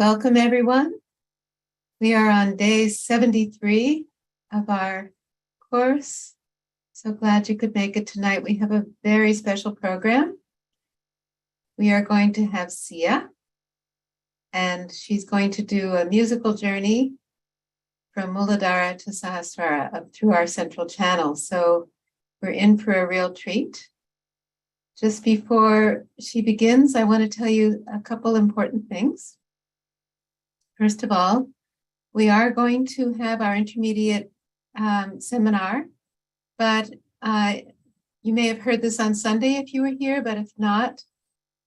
Welcome, everyone. We are on day 73 of our course. So glad you could make it tonight. We have a very special program. We are going to have Sia, and she's going to do a musical journey from Mooladhara to Sahasrara up through our central channel. So we're in for a real treat. Just before she begins, I want to tell you a couple important things. First of all, we are going to have our intermediate seminar, but you may have heard this on Sunday if you were here, but if not,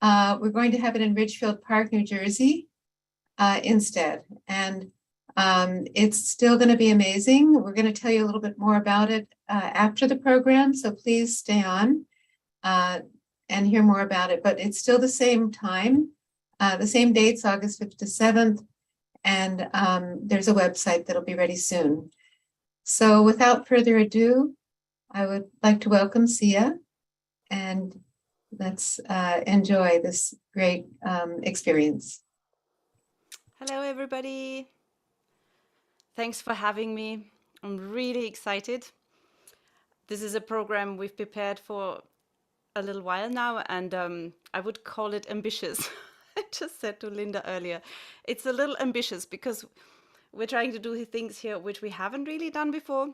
we're going to have it in Ridgefield Park, New Jersey instead. And it's still going to be amazing. We're going to tell you a little bit more about it after the program, so please stay on and hear more about it. But it's still the same time, the same dates, August 5th to 7th. And there's a website that'll be ready soon. So without further ado, I would like to welcome Sia, and let's enjoy this great experience. Hello, everybody. Thanks for having me. I'm really excited. This is a program we've prepared for a little while now, and I would call it ambitious. I just said to Linda earlier, it's a little ambitious because we're trying to do things here which we haven't really done before.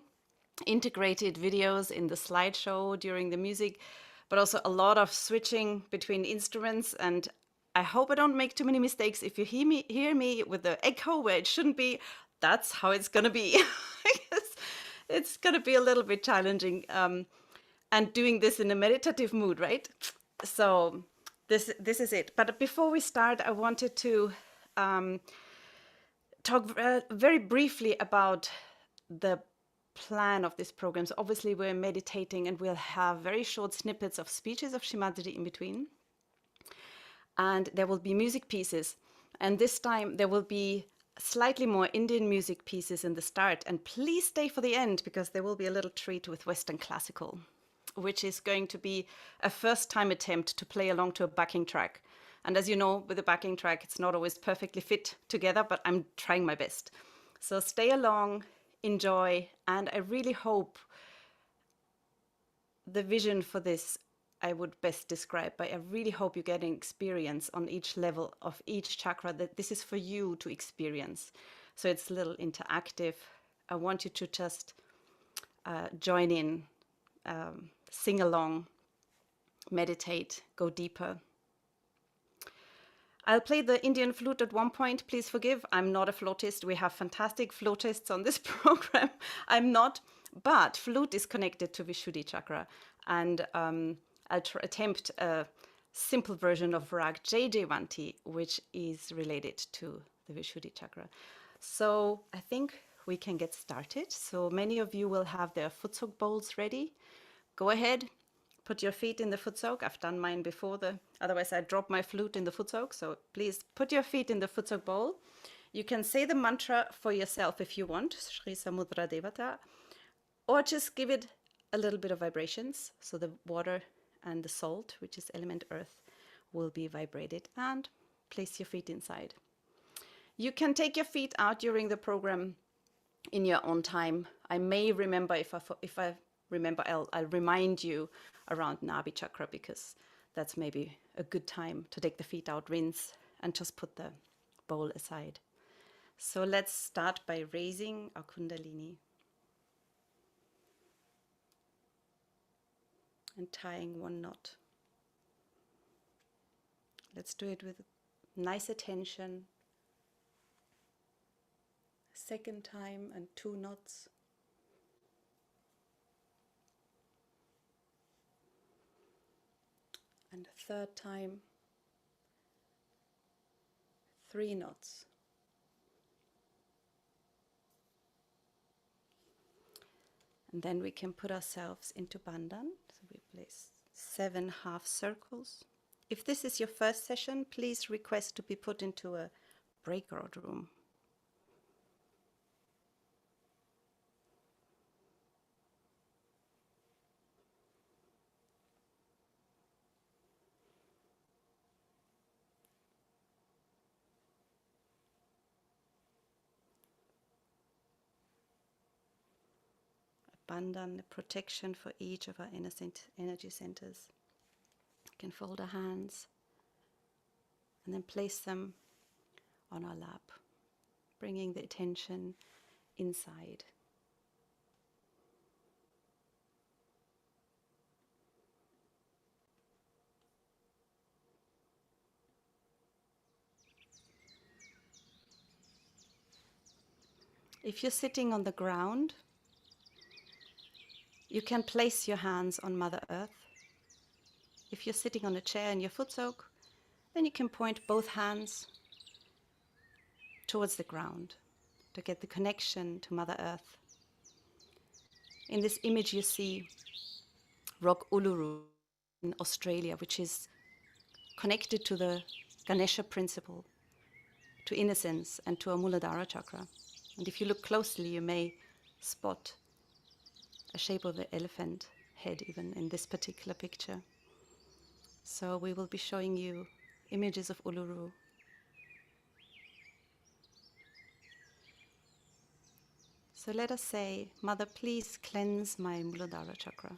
Integrated videos in the slideshow during the music, but also a lot of switching between instruments. And I hope I don't make too many mistakes. If you hear me with the echo where it shouldn't be, that's how it's going to be. It's going to be a little bit challenging. And doing this in a meditative mood, right? So this is it. But before we start, I wanted to talk very briefly about the plan of this program. So obviously we're meditating and we'll have very short snippets of speeches of Shri Mataji in between. And there will be music pieces. And this time there will be slightly more Indian music pieces in the start. And please stay for the end because there will be a little treat with Western classical, which is going to be a first-time attempt to play along to a backing track. And as you know, with a backing track, it's not always perfectly fit together, but I'm trying my best. So stay along, enjoy, and I really hope the vision for this I would best describe by I really hope you get an experience on each level of each chakra, that this is for you to experience. So it's a little interactive. I want you to just join in, sing along, meditate, go deeper. I'll play the Indian flute at one point. Please forgive, I'm not a flautist. We have fantastic flautists on this program. I'm not, but flute is connected to Vishuddhi chakra. And I'll attempt a simple version of Rag Jaijavanti, which is related to the Vishuddhi chakra. So I think we can get started. So many of you will have their futsog bowls ready. Go ahead, put your feet in the futsog. I've done mine before, otherwise I drop my flute in the futsog. So please put your feet in the futsog bowl. You can say the mantra for yourself if you want, Shri Samudra Devata, or just give it a little bit of vibrations. So the water and the salt, which is element earth, will be vibrated, and place your feet inside. You can take your feet out during the program in your own time. I may remember, if I remember, I'll remind you around Nabi chakra, because that's maybe a good time to take the feet out, rinse, and just put the bowl aside. So let's start by raising our Kundalini and tying one knot. Let's do it with nice attention. Second time, and 2 knots. And a third time, 3 knots. And then we can put ourselves into bandhan. So we place 7 half circles. If this is your first session, please request to be put into a breakout room. bandhan, a protection for each of our innocent energy centers. We can fold our hands and then place them on our lap, bringing the attention inside. If you're sitting on the ground, you can place your hands on Mother Earth. If you're sitting on a chair and your foot soak, then you can point both hands towards the ground to get the connection to Mother Earth. In this image you see Rock Uluru in Australia, which is connected to the Ganesha principle, to innocence and to our Muladhara chakra. And if you look closely, you may spot a shape of an elephant head even in this particular picture. So we will be showing you images of Uluru. So let us say, Mother, please cleanse my Muladhara chakra.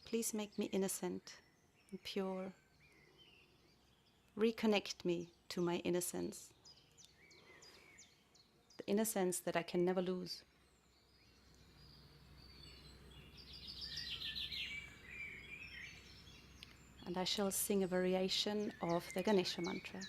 Please make me innocent and pure. Reconnect me to my innocence, the innocence that I can never lose. And I shall sing a variation of the Ganesha mantra.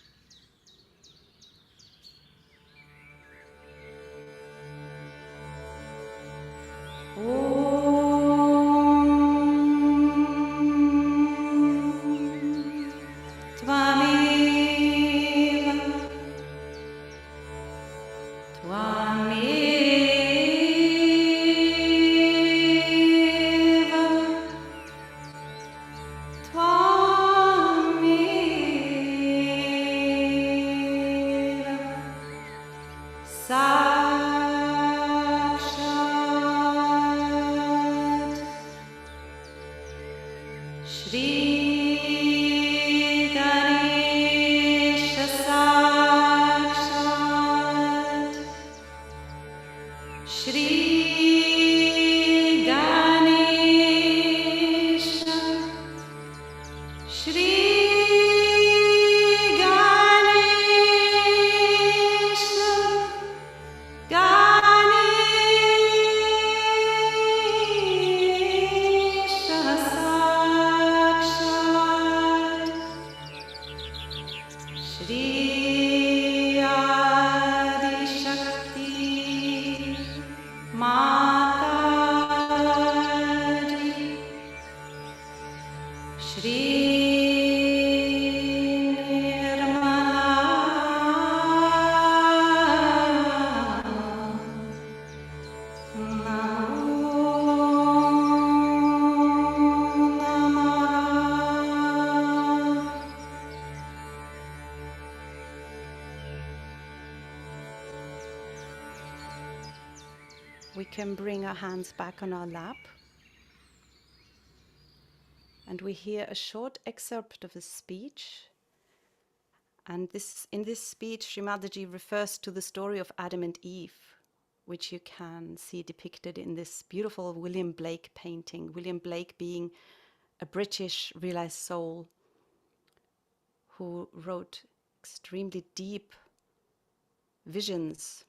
We can bring our hands back on our lap, and we hear a short excerpt of a speech. And in this speech, Shri Mataji refers to the story of Adam and Eve, which you can see depicted in this beautiful William Blake painting. William Blake being a British realized soul who wrote extremely deep visions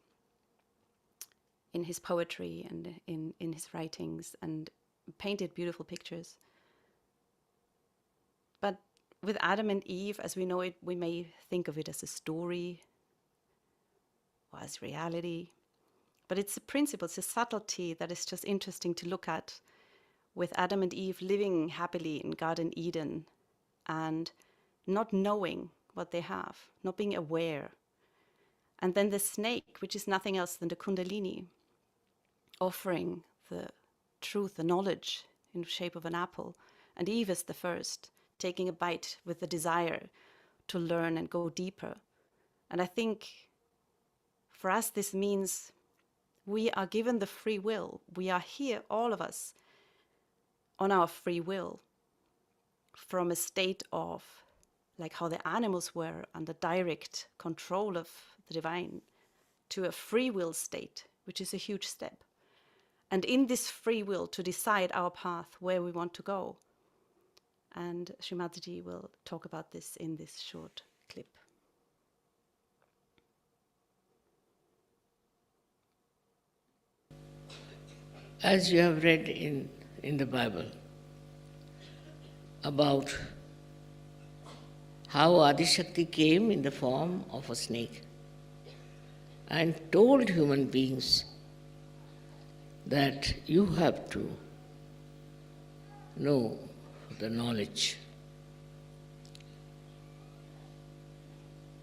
in his poetry and in his writings, and painted beautiful pictures. But with Adam and Eve, as we know it, we may think of it as a story or as reality. But it's a principle, it's a subtlety that is just interesting to look at, with Adam and Eve living happily in Garden Eden and not knowing what they have, not being aware. And then the snake, which is nothing else than the Kundalini, offering the truth, the knowledge in the shape of an apple. And Eve is the first, taking a bite with the desire to learn and go deeper. And I think for us this means we are given the free will. We are here, all of us, on our free will, from a state of, like how the animals were under direct control of the divine, to a free will state, which is a huge step. And in this free will to decide our path, where we want to go. And Shri Mataji will talk about this in this short clip. As you have read in the Bible about how Adishakti came in the form of a snake and told human beings that you have to know the knowledge.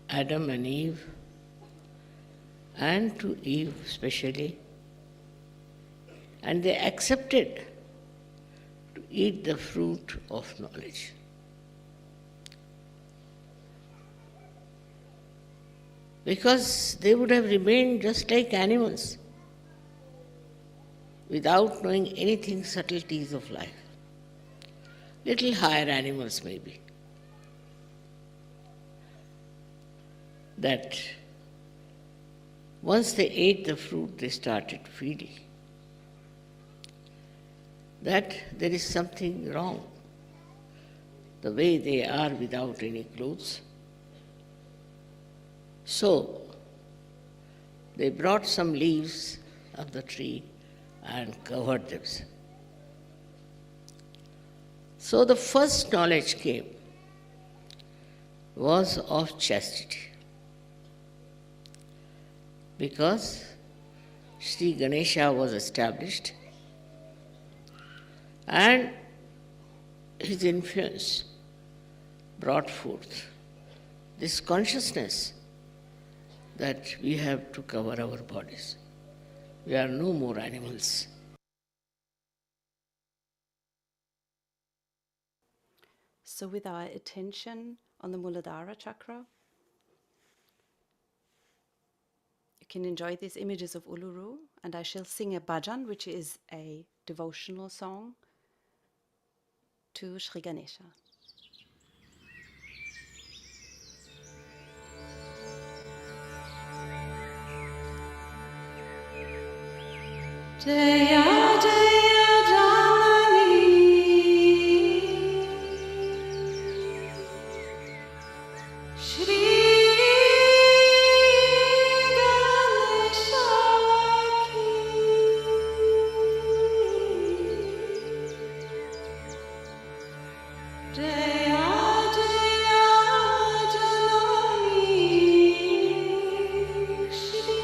Adam and Eve, and to Eve especially, and they accepted to eat the fruit of knowledge. Because they would have remained just like animals, without knowing anything subtleties of life. Little higher animals maybe. That once they ate the fruit, they started feeling that there is something wrong. The way they are without any clothes. So, they brought some leaves of the tree and covered themselves. So the first knowledge came was of chastity. Because Sri Ganesha was established and his influence brought forth this consciousness that we have to cover our bodies. We are no more animals. So with our attention on the Muladhara chakra, you can enjoy these images of Uluru, and I shall sing a bhajan, which is a devotional song to Shri Ganesha. Jaya Jaya Janani Shri Ganesha ki Jaya Jaya Janani Shri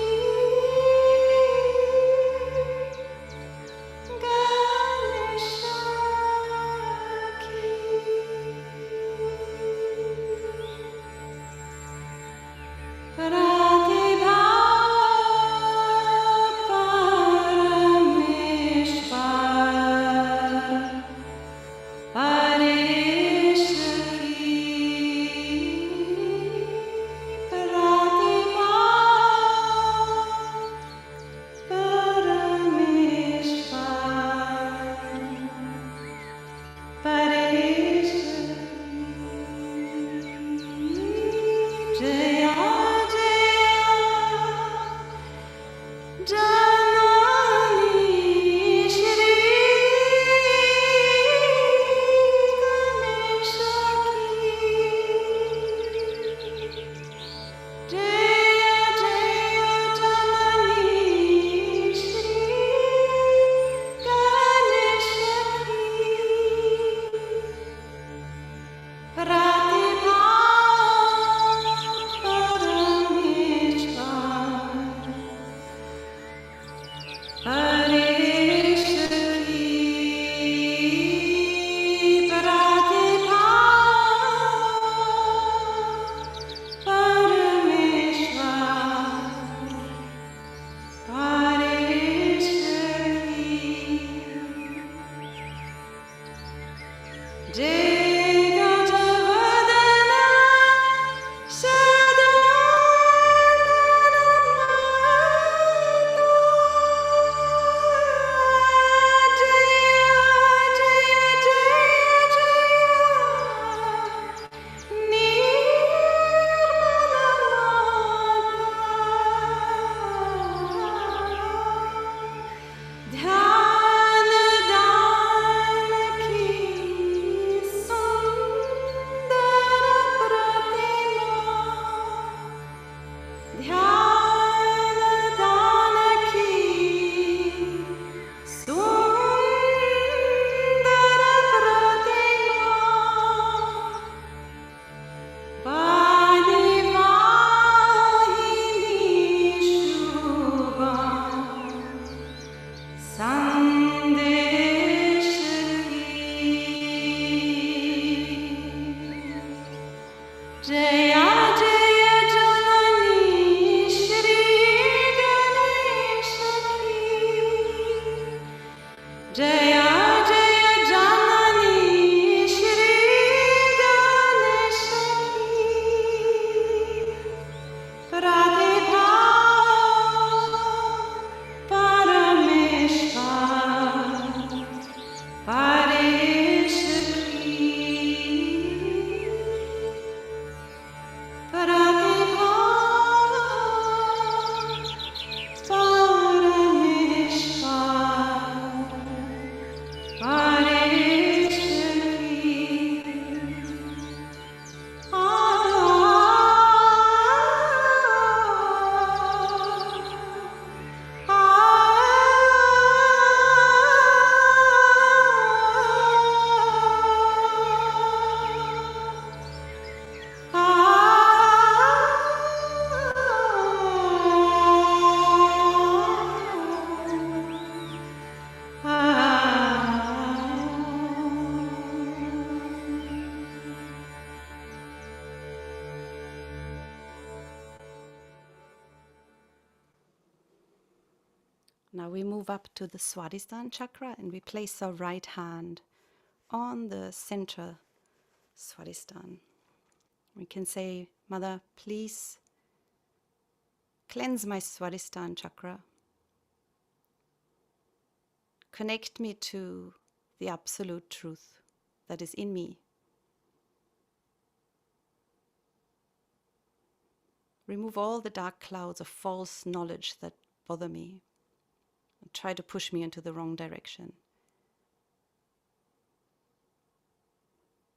Now we move up to the Swadhisthana chakra and we place our right hand on the center Swadhisthana. We can say, Mother, please cleanse my Swadhisthana chakra. Connect me to the absolute truth that is in me. Remove all the dark clouds of false knowledge that bother me and try to push me into the wrong direction.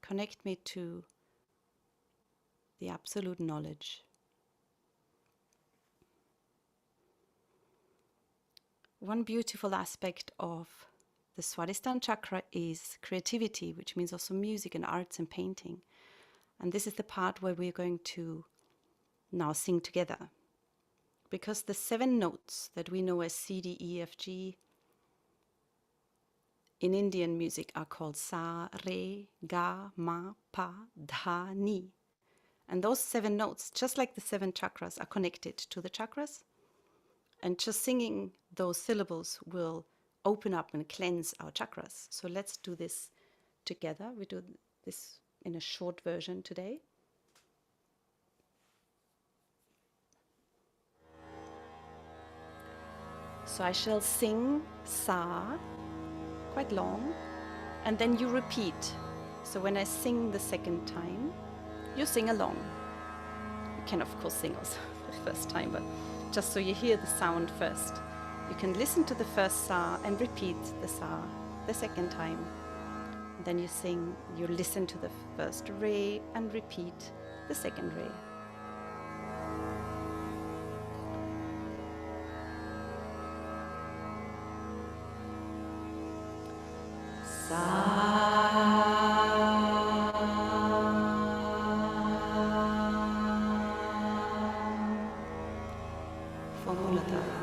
Connect me to the absolute knowledge. One beautiful aspect of the Swadhisthana chakra is creativity, which means also music and arts and painting. And this is the part where we're going to now sing together. Because the 7 notes that we know as C, D, E, F, G in Indian music are called Sa, Re, Ga, Ma, Pa, Dha, Ni. And those 7 notes, just like the 7 chakras, are connected to the chakras. And just singing those syllables will open up and cleanse our chakras. So let's do this together. We do this in a short version today. So I shall sing Sa, quite long, and then you repeat. So when I sing the second time, you sing along. You can of course sing also the first time, but just so you hear the sound first. You can listen to the first Sa and repeat the Sa the second time. And then you listen to the first Re and repeat the second Re. For Muladhara.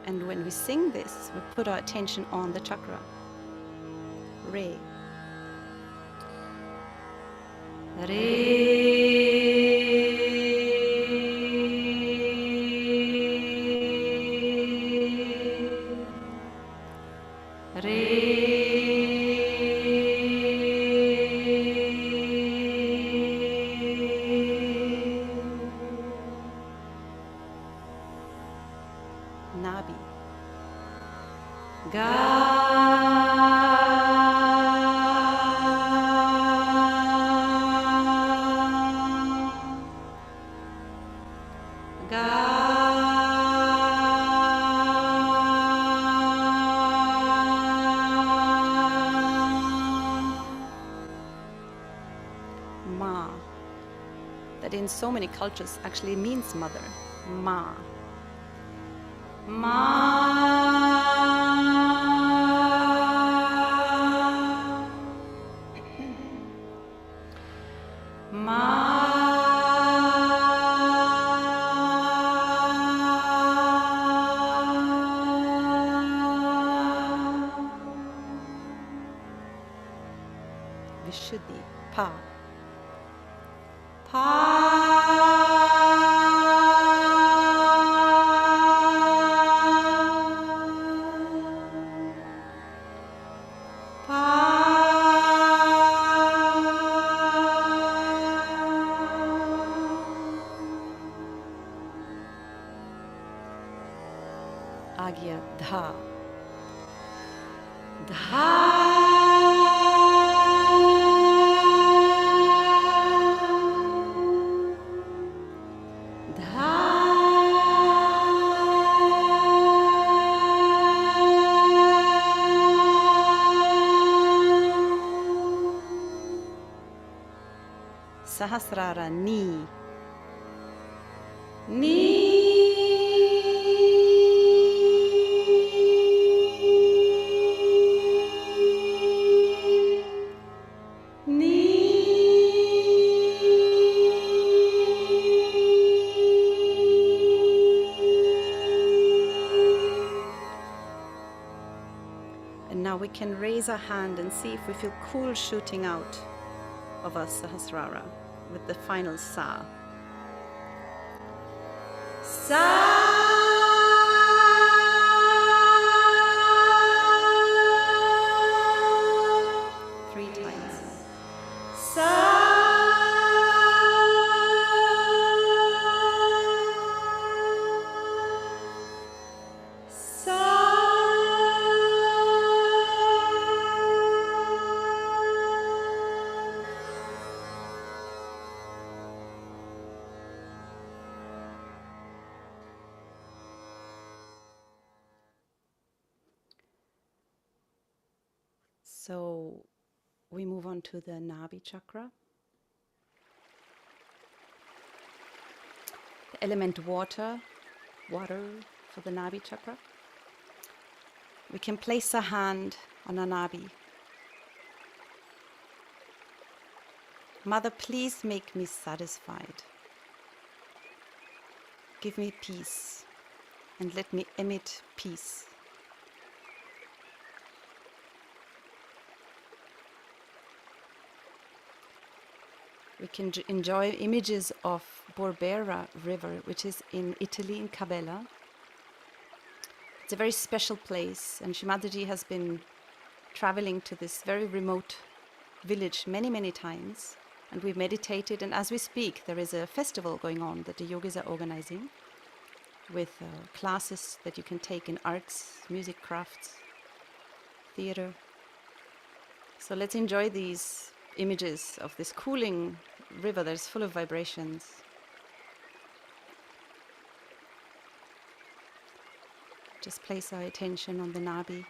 And when we sing this, we put our attention on the chakra. Re. Nabi. Ma, that in so many cultures actually means mother. Ma. Vishuddhi. Pa. Agia. Dha. Sahasrara. Ni. And now we can raise our hand and see if we feel cool shooting out of our Sahasrara with the final Sa. Sa. 3 times. Sa. So we move on to the Nabi chakra. The element water for the Nabi chakra. We can place a hand on a Nabi. Mother, please make me satisfied. Give me peace and let me emit peace. We can enjoy images of Borbera River, which is in Italy, in Cabela. It's a very special place, and Shri Mataji has been traveling to this very remote village many, many times, and we've meditated, and as we speak, there is a festival going on that the yogis are organizing with classes that you can take in arts, music, crafts, theater. So let's enjoy these images of this cooling river that is full of vibrations. Just place our attention on the Nabi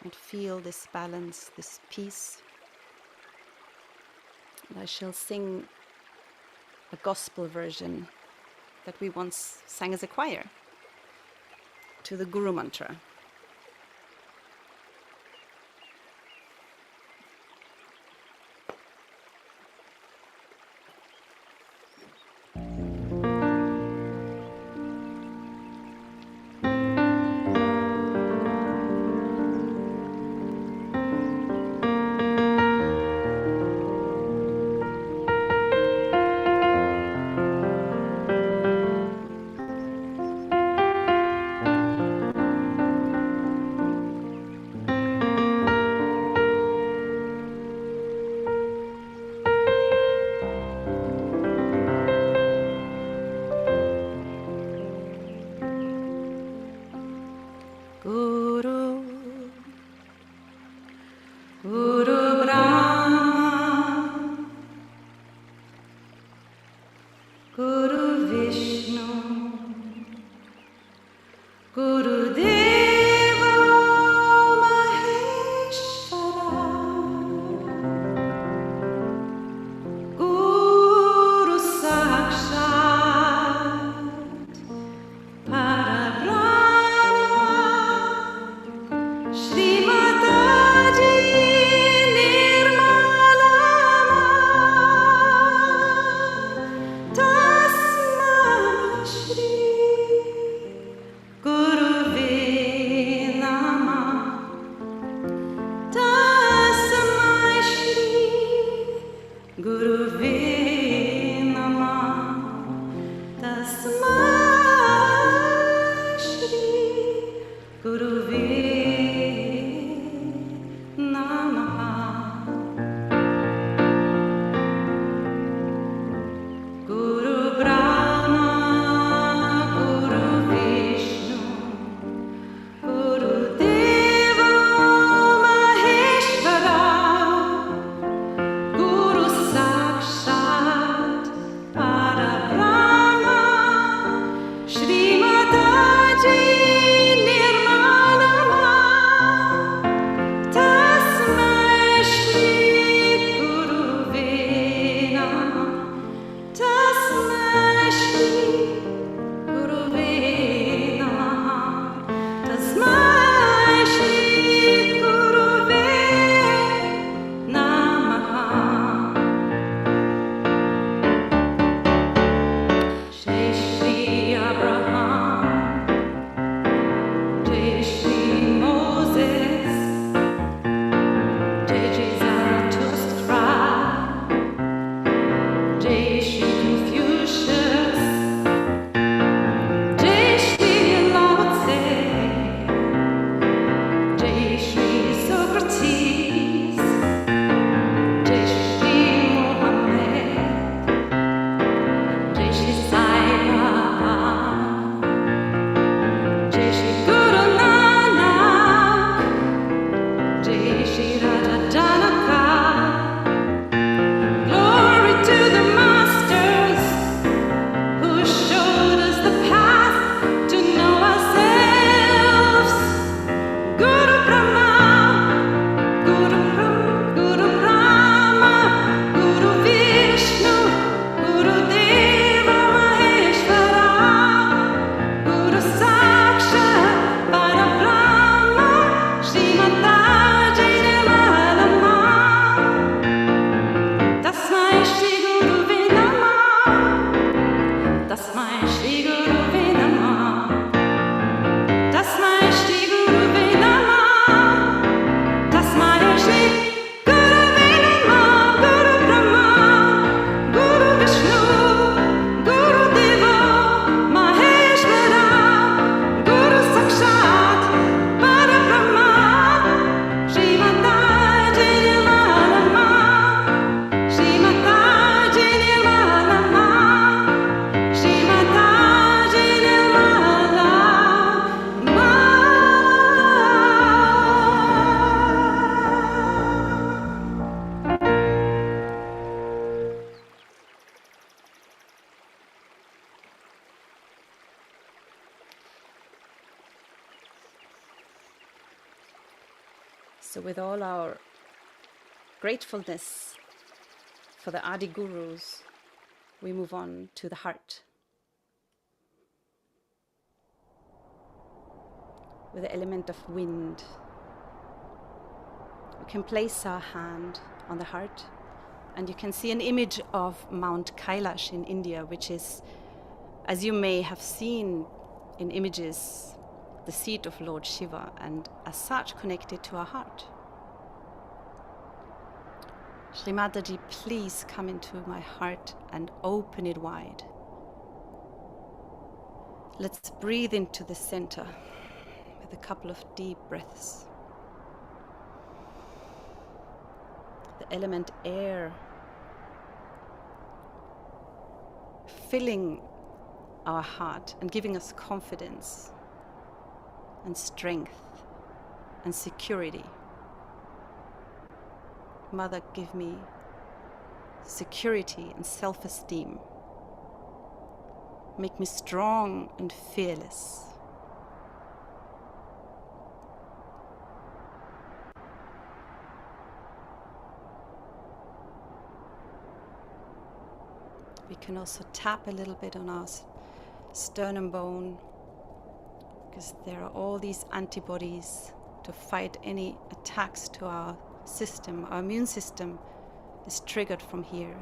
and feel this balance, this peace. And I shall sing a gospel version that we once sang as a choir to the Guru Mantra. Shri Mataji Nirmala Tasma Shri Guruve Namah Tasma Shri Guruve Namah Tasma Shri Guruve Shri Mataji Nirmala Guru Nanak, Jai Shri Raja Janaka. Glory to the masters who showed us the path to know ourselves. Guru Brahma, Guru Brahma, Guru Vishnu, Guru Deva Maheshwara, Guru Sakshat Parabrahma, Shri Mataji Nirmalama. Tasmai Shri Guruve Namah, Tasmai Shri Guruve Namah, Tasmai Shri Guruve Namah, Tasmai Shri Guruve Namah. Guru Brahma, Guru Vishnu, Guru Deva Maheshwara, Guru Sakshat Parabrahma, Shri Mataji Nirmalama, Shri Mataji Nirmalama, Shri Mataji Nirmalama. So, with all our gratefulness for the Adi Gurus, we move on to the heart. With the element of wind, we can place our hand on the heart, and you can see an image of Mount Kailash in India, which is, as you may have seen in images, the seat of Lord Shiva, and as such connected to our heart. Shri Mataji, please come into my heart and open it wide. Let's breathe into the center with a couple of deep breaths. The element air filling our heart and giving us confidence and strength and security. Mother, give me security and self-esteem. Make me strong and fearless. We can also tap a little bit on our sternum bone, because there are all these antibodies to fight any attacks to our system. Our immune system is triggered from here.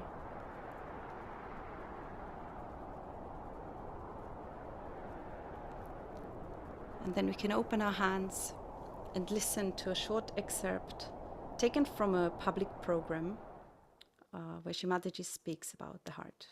And then we can open our hands and listen to a short excerpt taken from a public program where Shri Mataji speaks about the heart.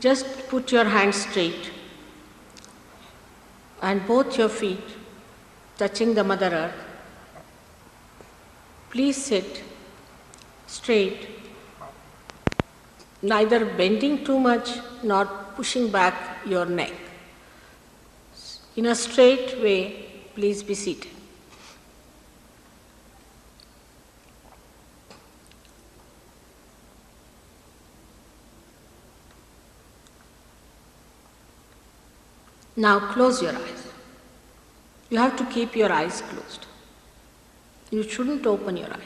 Just put your hands straight and both your feet touching the Mother Earth. Please sit straight, neither bending too much nor pushing back your neck. In a straight way, please be seated. Now close your eyes. You have to keep your eyes closed. You shouldn't open your eyes.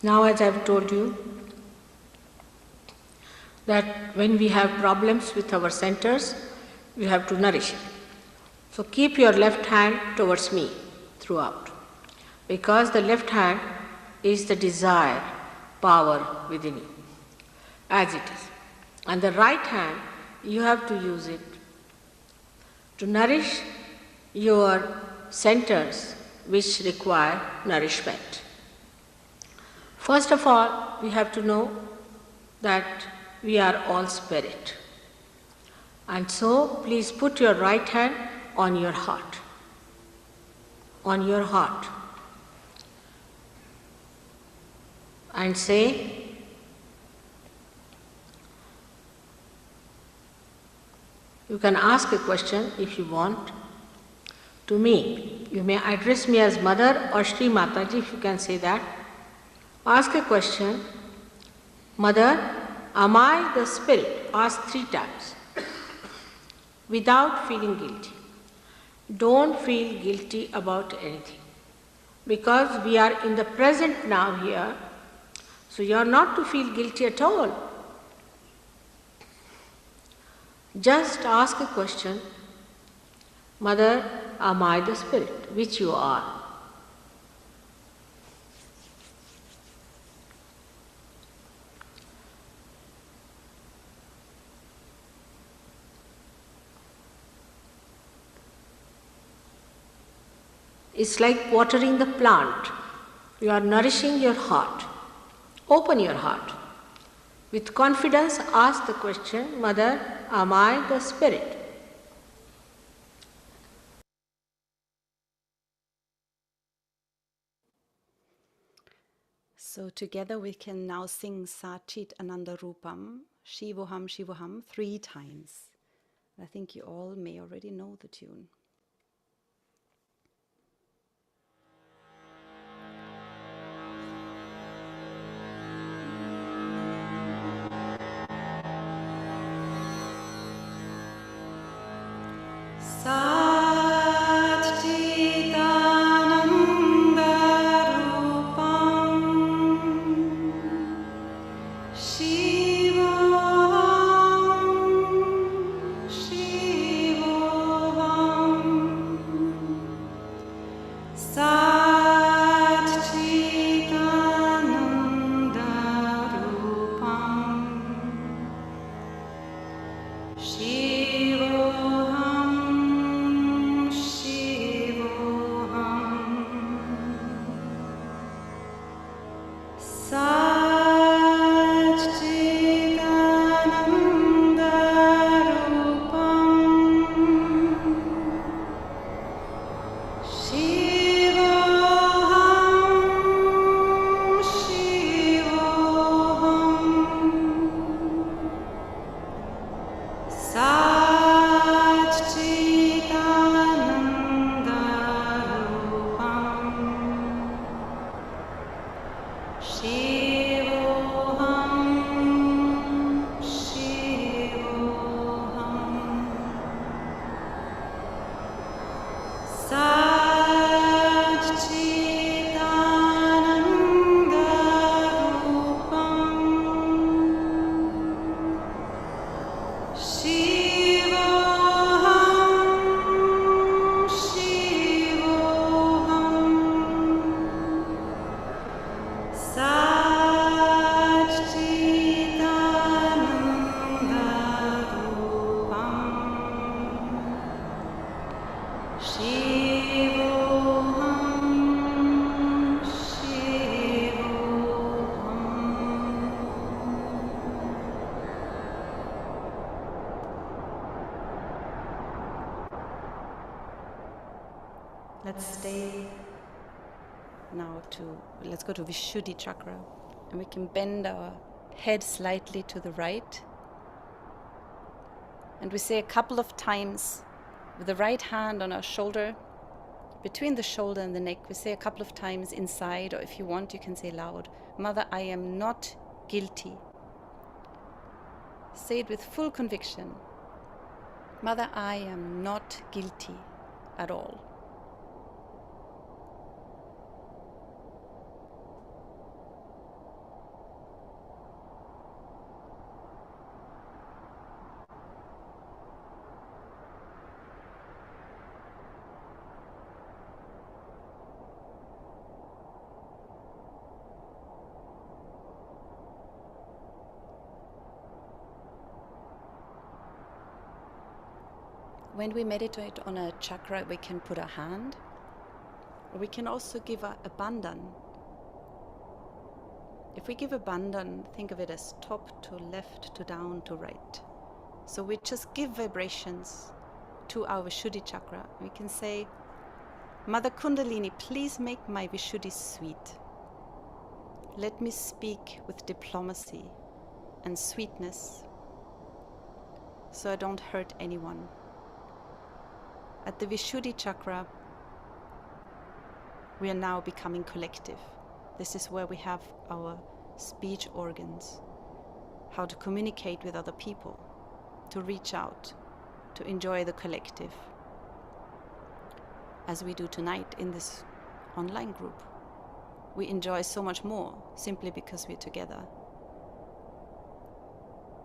Now, as I have told you, that when we have problems with our centers, we have to nourish it. So keep your left hand towards me throughout, because the left hand is the desire power within you, as it is. And the right hand, you have to use it to nourish your centers which require nourishment. First of all, we have to know that we are all spirit. And so, please put your right hand on your heart. On your heart. And say, you can ask a question if you want to me. You may address me as Mother or Shri Mataji if you can say that. Ask a question, Mother, am I the spirit? Ask 3 times without feeling guilty. Don't feel guilty about anything, because we are in the present now here, so you are not to feel guilty at all. Just ask a question, Mother, am I the spirit? Which you are. It's like watering the plant. You are nourishing your heart. Open your heart. With confidence, ask the question, Mother, am I the spirit? So together we can now sing Sachit Ananda Rupam, Shivoham Shivoham 3 times. I think you all may already know the tune. Let's go to Vishuddhi chakra, and we can bend our head slightly to the right. And we say a couple of times with the right hand on our shoulder, between the shoulder and the neck, we say a couple of times inside, or if you want, you can say loud, Mother, I am not guilty. Say it with full conviction. Mother, I am not guilty at all. when we meditate on a chakra, we can put a hand, or we can also give a bandhan. If we give a bandhan, think of it as top to left to down to right. So we just give vibrations to our Vishuddhi chakra. We can say, Mother Kundalini, please make my Vishuddhi sweet. Let me speak with diplomacy and sweetness, so I don't hurt anyone. At the Vishuddhi chakra, we are now becoming collective. This is where we have our speech organs, how to communicate with other people, to reach out, to enjoy the collective, as we do tonight in this online group. We enjoy so much more simply because we're together.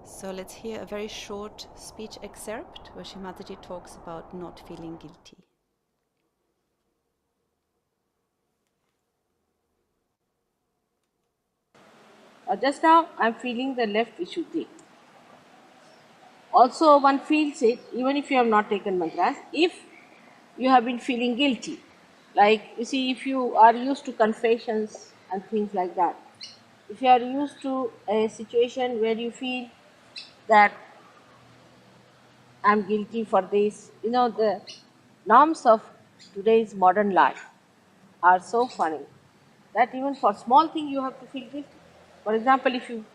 So let's hear a very short speech excerpt where Shri Mataji talks about not feeling guilty. Just now I'm feeling the left Vishuddhi. Also one feels it even if you have not taken mantras, if you have been feeling guilty. Like you see, if you are used to confessions and things like that, if you are used to a situation where you feel that I'm guilty for this, the norms of today's modern life are so funny that even for small thing you have to feel guilty. For example, if you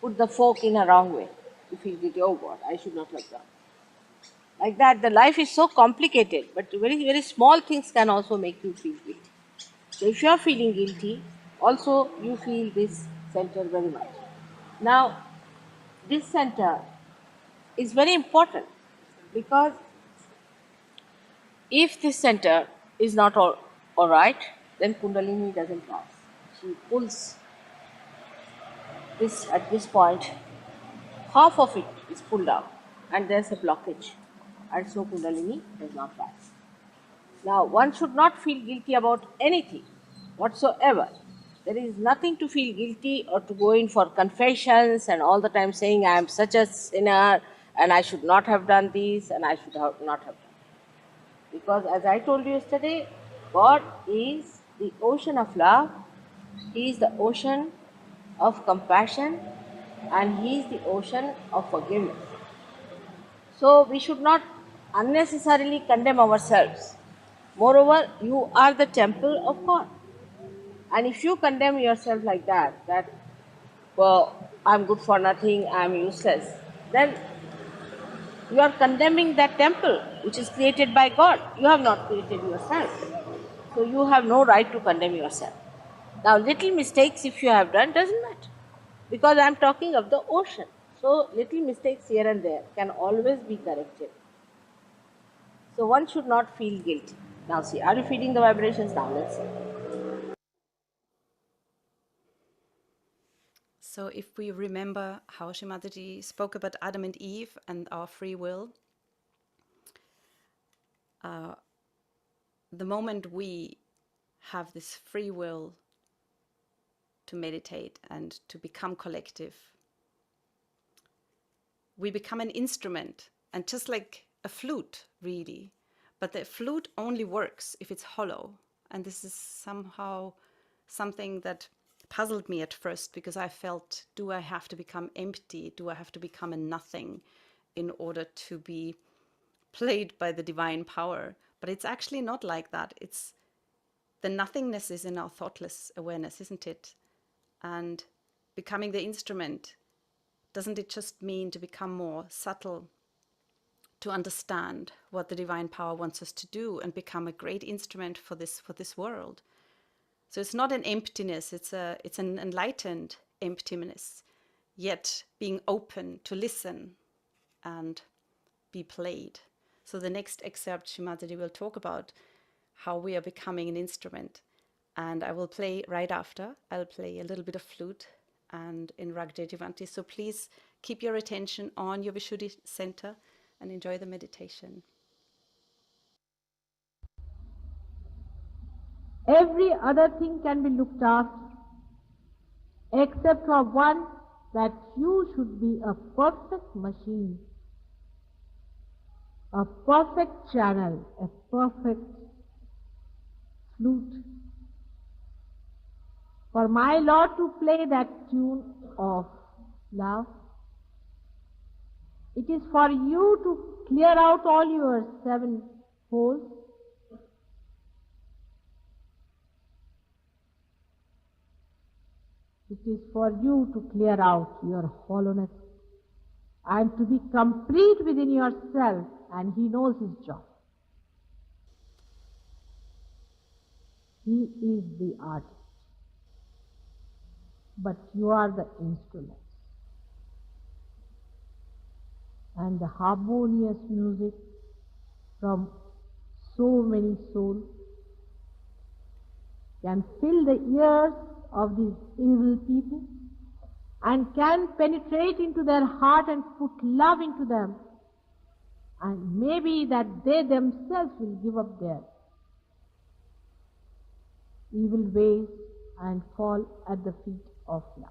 put the fork in a wrong way, you feel guilty, oh God, I should not have done. Like that, the life is so complicated, but very, very small things can also make you feel guilty. So if you are feeling guilty, also you feel this center very much. Now, this center is very important because if this center is not all right, then Kundalini doesn't pass. She pulls this at this point, half of it is pulled out and there's a blockage, and so Kundalini does not pass. Now, one should not feel guilty about anything whatsoever. There is nothing to feel guilty or to go in for confessions and all the time saying I am such a sinner and I should not have done this and I should not have done. Because as I told you yesterday, God is the ocean of love, He is the ocean of compassion, and He is the ocean of forgiveness. So we should not unnecessarily condemn ourselves. Moreover, you are the temple of God. And if you condemn yourself like that, well, I'm good for nothing, I'm useless, then you are condemning that temple which is created by God. You have not created yourself. So you have no right to condemn yourself. Now, little mistakes if you have done doesn't matter, because I am talking of the ocean. So little mistakes here and there can always be corrected. So one should not feel guilty. Now see, are you feeling the vibrations now? Let's see. So if we remember how Shri Mataji spoke about Adam and Eve and our free will, the moment we have this free will to meditate and to become collective, we become an instrument, and just like a flute, really. But the flute only works if it's hollow. And this is somehow something that puzzled me at first, because I felt, do I have to become empty? Do I have to become a nothing in order to be played by the divine power? But it's actually not like that. It's the nothingness is in our thoughtless awareness, isn't it? And becoming the instrument, doesn't it just mean to become more subtle, to understand what the divine power wants us to do and become a great instrument for this world? So it's not an emptiness, it's an enlightened emptiness, yet being open to listen and be played. So the next excerpt, Shri Mataji will talk about how we are becoming an instrument. And I will play right after. I'll play a little bit of flute and in Rag Jejivanti. So please keep your attention on your Vishuddhi center and enjoy the meditation. Every other thing can be looked after, except for one, that you should be a perfect machine. a perfect channel, a perfect flute for my Lord to play that tune of love. It is for you to clear out all your 7 holes. It is for you to clear out your hollowness and to be complete within yourself, and He knows His job. He is the artist, but you are the instrument. And the harmonious music from so many souls can fill the ears of these evil people and can penetrate into their heart and put love into them. And maybe that they themselves will give up their evil ways and fall at the feet of love.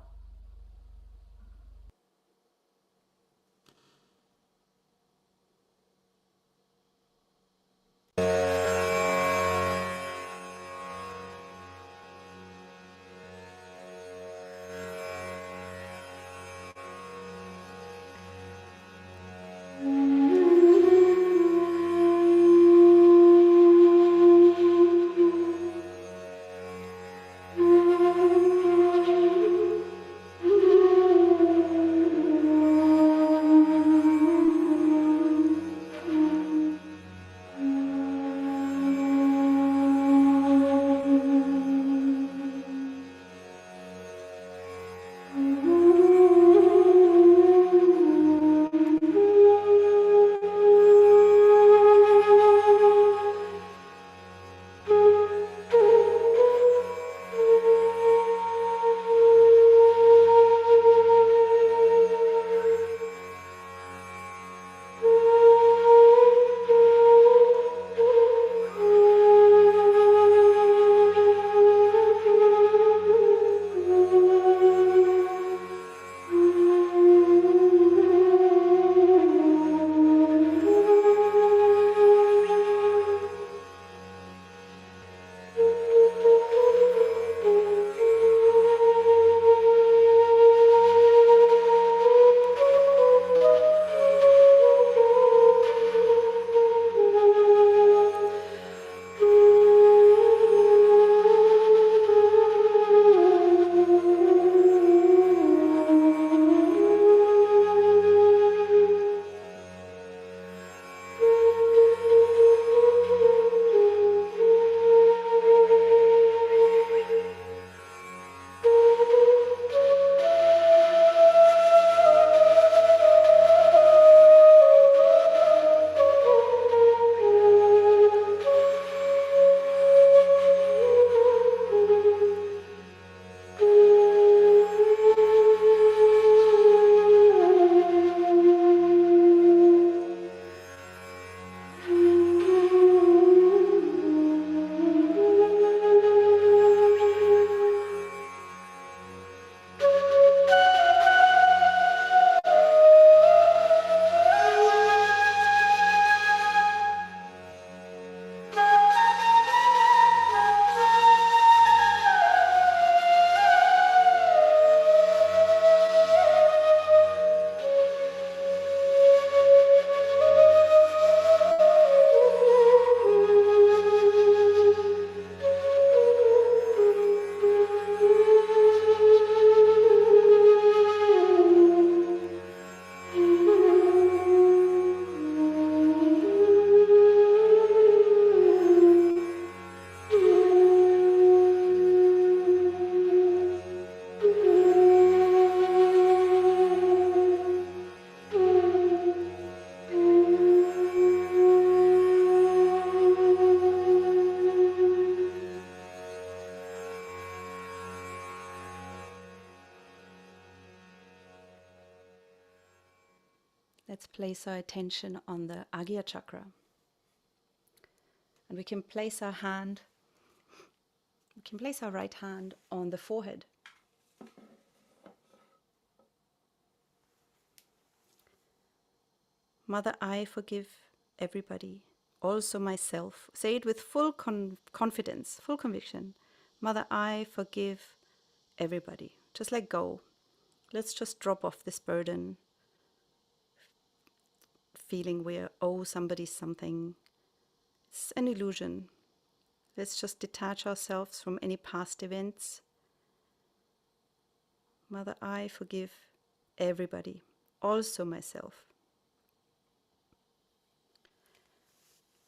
Let's place our attention on the Agia chakra. And we can place our right hand on the forehead. Mother, I forgive everybody, also myself. Say it with full confidence, full conviction. Mother, I forgive everybody. Just let go. Let's just drop off this burden, feeling we owe somebody something. It's an illusion. Let's just detach ourselves from any past events. Mother, I forgive everybody, also myself.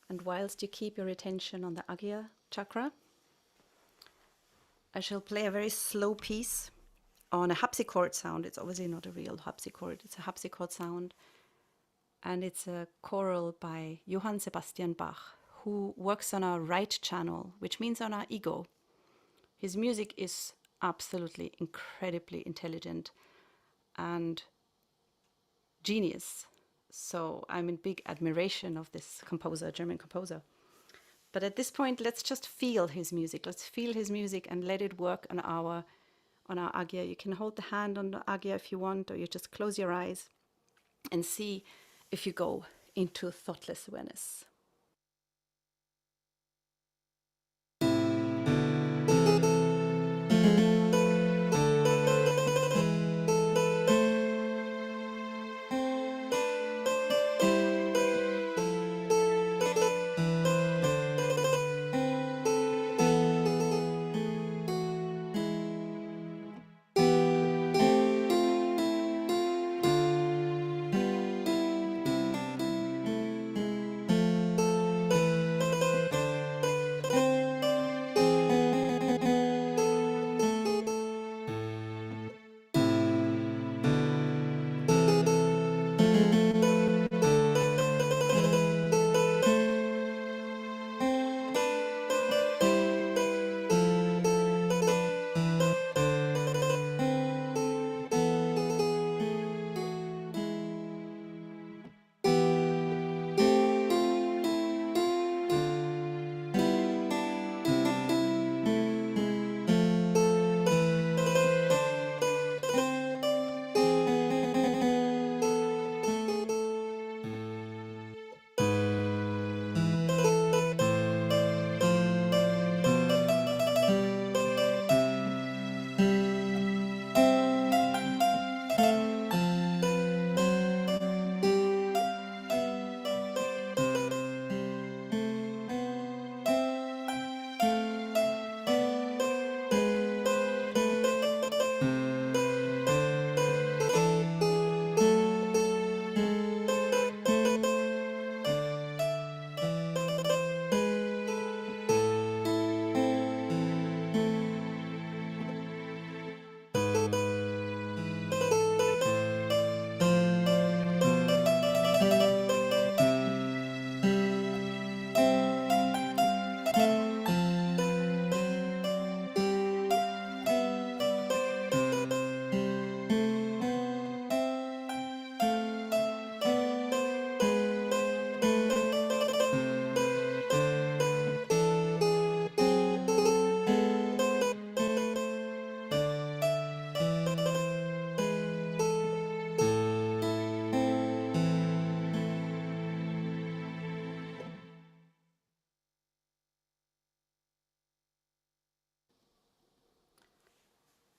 And whilst you keep your attention on the Agia chakra, I shall play a very slow piece on a harpsichord sound. It's obviously not a real harpsichord, it's a harpsichord sound. And it's a choral by Johann Sebastian Bach, who works on our right channel, which means on our ego. His music is absolutely incredibly intelligent and genius. So I'm in big admiration of this composer, German composer. But at this point, let's just feel his music. Let's feel his music and let it work on our Agia. You can hold the hand on the Agia if you want, or you just close your eyes and see if you go into thoughtless awareness.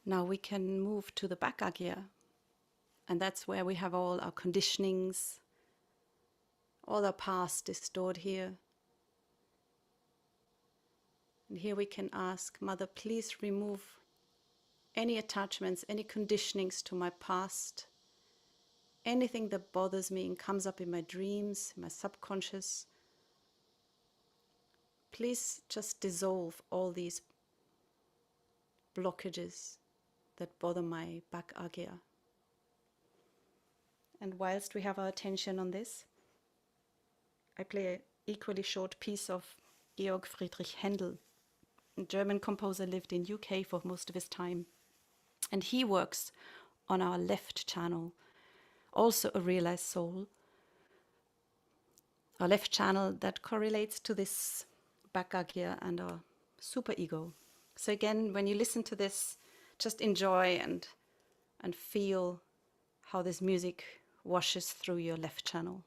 Now we can move to the back Agia, and that's where we have all our conditionings, all our past is stored here. And here we can ask, Mother, please remove any attachments, any conditionings to my past, anything that bothers me and comes up in my dreams, my subconscious. Please just dissolve all these blockages that bother my back Agia. And whilst we have our attention on this, I play an equally short piece of Georg Friedrich Händel. A German composer, lived in UK for most of his time. And he works on our left channel, also a realized soul. Our left channel that correlates to this back Agia and our superego. So again, when you listen to this, just enjoy and feel how this music washes through your left channel.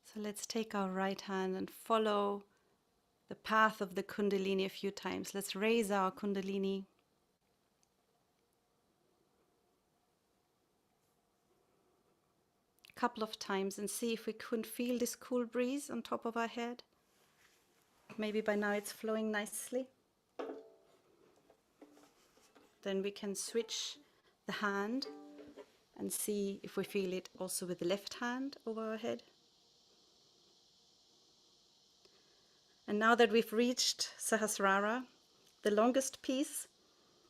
So let's take our right hand and follow the path of the Kundalini a few times. Let's raise our Kundalini. A couple of times and see if we can feel this cool breeze on top of our head. Maybe by now it's flowing nicely. Then we can switch the hand and see if we feel it also with the left hand over our head. And now that we've reached Sahasrara, the longest piece,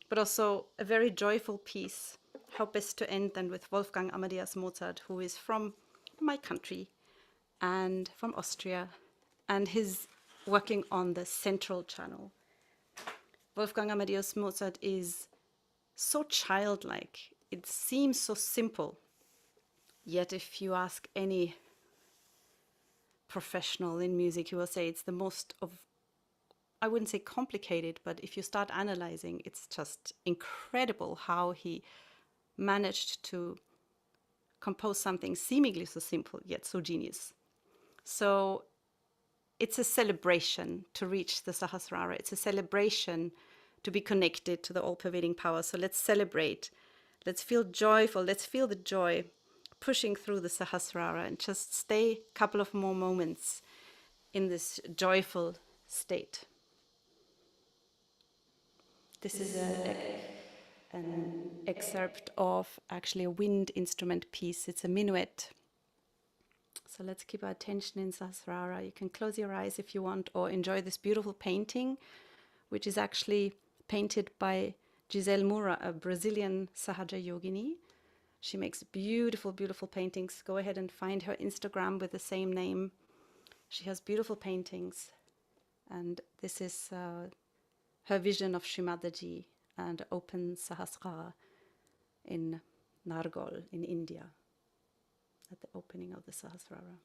but also a very joyful piece, how best to end then with Wolfgang Amadeus Mozart, who is from my country and from Austria, and he's working on the central channel. Wolfgang Amadeus Mozart is so childlike. It seems so simple. Yet if you ask any professional in music, he will say it's the most of, I wouldn't say complicated, but if you start analyzing, it's just incredible how he managed to compose something seemingly so simple, yet so genius. So it's a celebration to reach the Sahasrara. It's a celebration to be connected to the all-pervading power. So let's celebrate. Let's feel joyful. Let's feel the joy pushing through the Sahasrara and just stay a couple of more moments in this joyful state. This is an excerpt of actually a wind instrument piece. It's a minuet. So let's keep our attention in Sahasrara. You can close your eyes if you want, or enjoy this beautiful painting, which is actually painted by Giselle Moura, a Brazilian Sahaja Yogini. She makes beautiful, beautiful paintings. Go ahead and find her Instagram with the same name. She has beautiful paintings. And this is her vision of Shri Mataji and open Sahasrara in Nargol in India at the opening of the Sahasrara.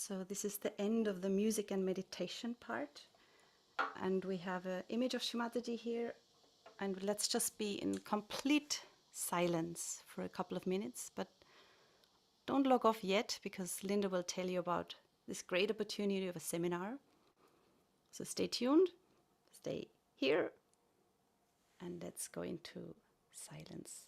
So this is the end of the music and meditation part. And we have an image of Shri Mataji here. And let's just be in complete silence for a couple of minutes. But don't log off yet, because Linda will tell you about this great opportunity of a seminar. So stay tuned, stay here, and let's go into silence.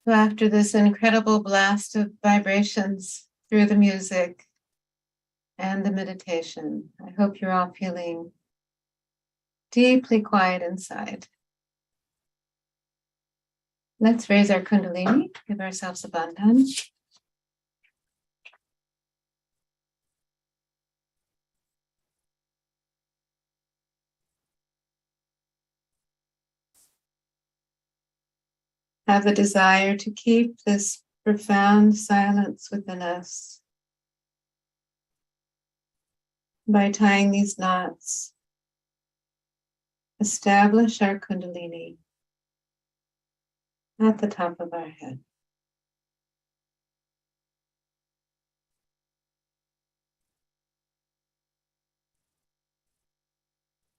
So after this incredible blast of vibrations through the music and the meditation, I hope you're all feeling deeply quiet inside. Let's raise our Kundalini, give ourselves a bandhan. Have the desire to keep this profound silence within us. By tying these knots, establish our Kundalini. at the top of our head.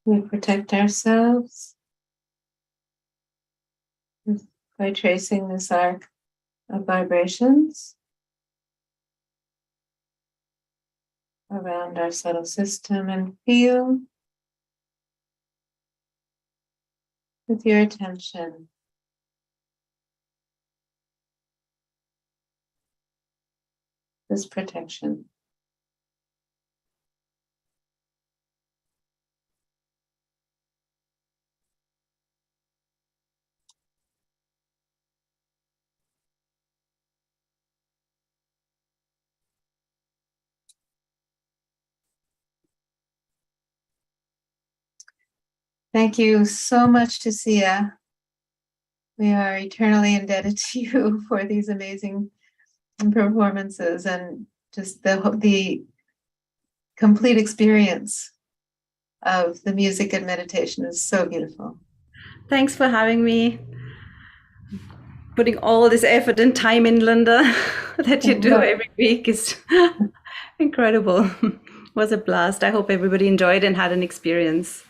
We protect ourselves by tracing this arc of vibrations around our subtle system, and feel with your attention this protection. Thank you so much to Sia. We are eternally indebted to you for these amazing performances and just the complete experience of the music and meditation is so beautiful. Thanks for having me. Putting all this effort and time in, Linda, that you do every week is incredible. It was a blast. I hope everybody enjoyed and had an experience.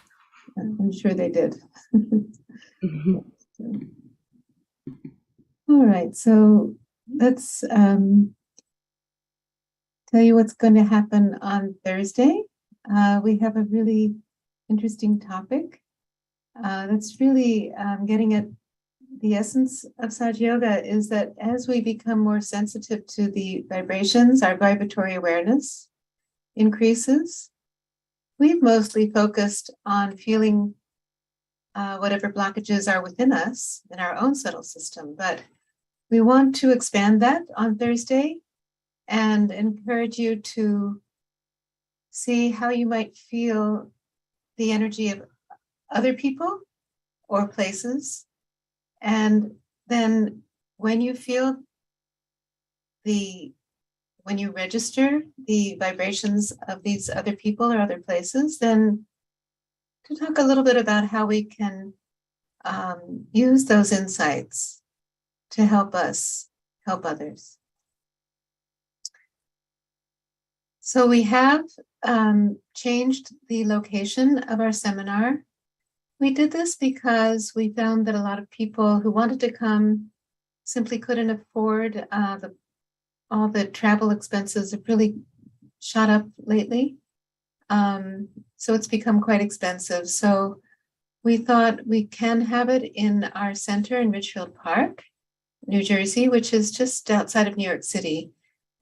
I'm sure they did. All right, so let's tell you what's going to happen on Thursday. We have a really interesting topic that's really getting at the essence of Sahaja Yoga, is that as we become more sensitive to the vibrations, our vibratory awareness increases. We've mostly focused on feeling whatever blockages are within us in our own subtle system, but we want to expand that on Thursday and encourage you to see how you might feel the energy of other people or places. And then when you feel when you register the vibrations of these other people or other places, then to talk a little bit about how we can use those insights to help us help others. So we have changed the location of our seminar. We did this because we found that a lot of people who wanted to come simply couldn't afford all the travel expenses have really shot up lately. So it's become quite expensive. So we thought we can have it in our center in Ridgefield Park, New Jersey, which is just outside of New York City.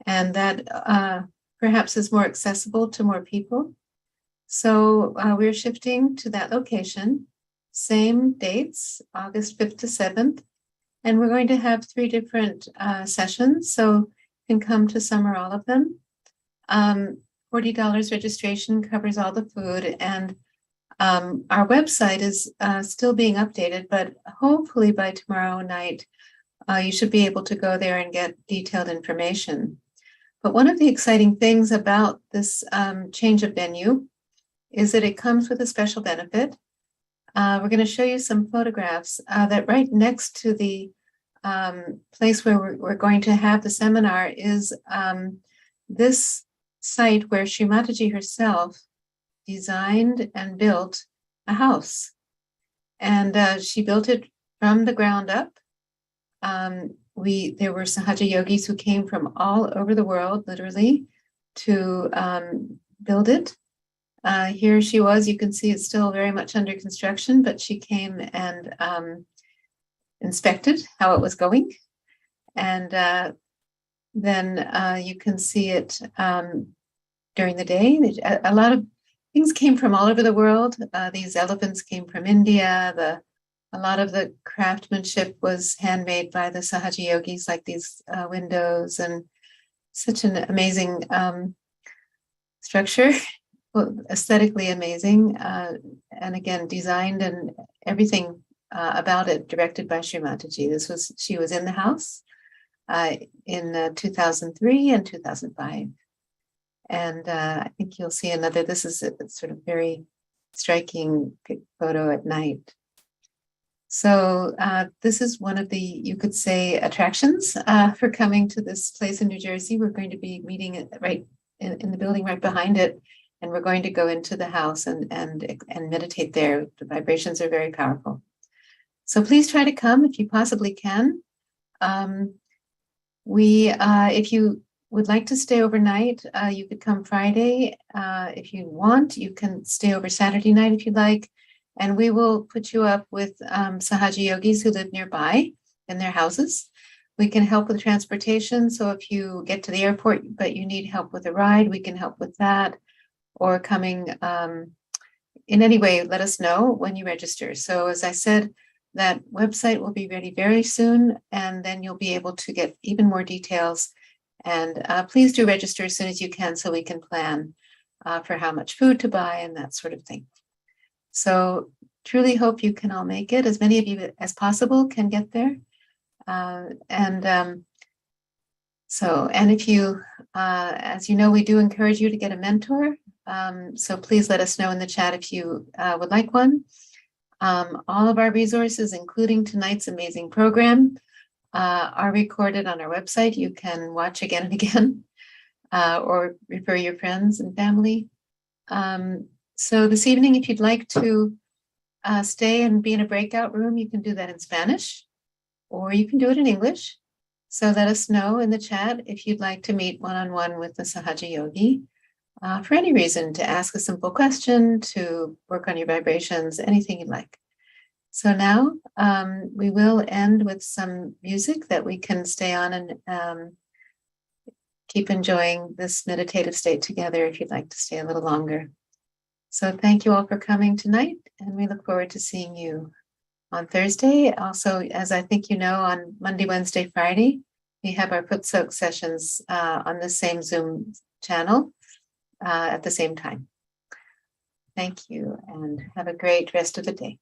And that perhaps is more accessible to more people. So we're shifting to that location, same dates, August 5th to 7th. And we're going to have 3 different sessions. So you can come to some or all of them. $40 registration covers all the food, and our website is still being updated, but hopefully by tomorrow night, you should be able to go there and get detailed information. But one of the exciting things about this change of venue is that it comes with a special benefit. We're going to show you some photographs that right next to the place where we're going to have the seminar is this site where Shri Mataji herself designed and built a house. And she built it from the ground up. There were Sahaja yogis who came from all over the world, literally, to build it. Here she was. You can see it's still very much under construction, but she came and inspected how it was going. And then you can see it during the day. A lot of things came from all over the world. These elephants came from India. A lot of the craftsmanship was handmade by the Sahaja yogis, like these windows, and such an amazing structure, well, aesthetically amazing, and again, designed and everything about it directed by Shri Mataji. She was in the house in 2003 and 2005. And I think you'll see another, this is a sort of very striking photo at night. So this is one of the, you could say, attractions for coming to this place in New Jersey. We're going to be meeting right in the building right behind it, and we're going to go into the house and meditate there. The vibrations are very powerful. So please try to come if you possibly can. If you would like to stay overnight, you could come Friday. If you want, you can stay over Saturday night if you'd like. And we will put you up with Sahaja yogis who live nearby in their houses. We can help with transportation. So if you get to the airport, but you need help with a ride, we can help with that. Or coming in any way, let us know when you register. So as I said, that website will be ready very soon, and then you'll be able to get even more details. And please do register as soon as you can so we can plan for how much food to buy and that sort of thing. So truly hope you can all make it. As many of you as possible can get there. And if you, as you know, we do encourage you to get a mentor. So please let us know in the chat if you would like one. All of our resources, including tonight's amazing program, are recorded on our website. You can watch again and again, or refer your friends and family. So this evening, if you'd like to stay and be in a breakout room, you can do that in Spanish, or you can do it in English. So let us know in the chat if you'd like to meet one-on-one with the Sahaja Yogi for any reason, to ask a simple question, to work on your vibrations, anything you'd like. So now we will end with some music that we can stay on and keep enjoying this meditative state together if you'd like to stay a little longer. So thank you all for coming tonight, and we look forward to seeing you on Thursday. Also, as I think you know, on Monday, Wednesday, Friday, we have our foot soak sessions on the same Zoom channel at the same time. Thank you, and have a great rest of the day.